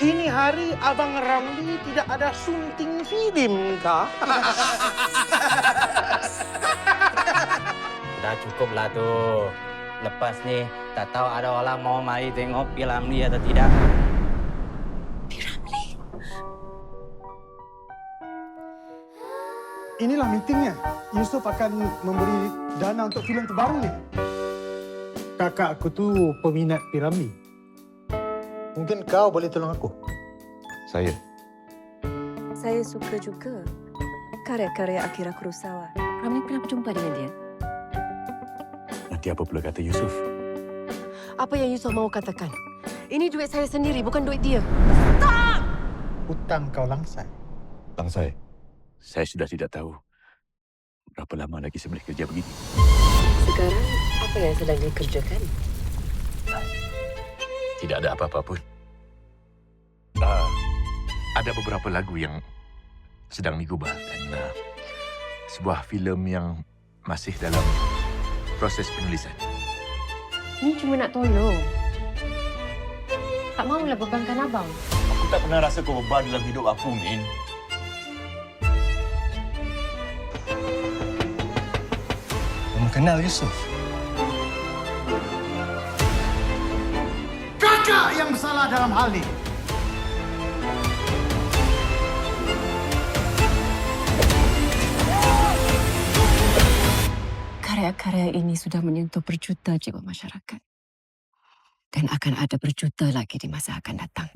Ini hari Abang Ramli tidak ada sunting film kah? Dah cukup lah tu. Lepas ni, tak tahu ada orang mau mari tengok filem ni atau tidak. Inilah meetingnya. Yusuf akan memberi dana untuk filem terbaru ni. Kakak aku tu peminat Piramli. Mungkin kau boleh tolong aku. Saya. Saya suka juga karya-karya Akira Kurosawa. Ramli pernah berjumpa dengan dia? Nanti apa pula kata Yusuf? Apa yang Yusuf mahu katakan? Ini duit saya sendiri, bukan duit dia. Hutang kau langsai. Langsai, saya sudah tidak tahu berapa lama lagi saya boleh kerja begini. Sekarang, apa yang sedang dikerjakan? Tidak ada apa-apa pun. Ada beberapa lagu yang sedang digubah dan sebuah filem yang masih dalam proses penulisan. Ni cuma nak tolong. Tak mahulah bebankan abang. Aku tak pernah rasa kau beban dalam hidup aku, Min. Kamu kenal Yusuf? Kakak yang bersalah dalam hal ini. Karya-karya ini sudah menyentuh berjuta jiwa masyarakat. Dan akan ada berjuta lagi di masa akan datang.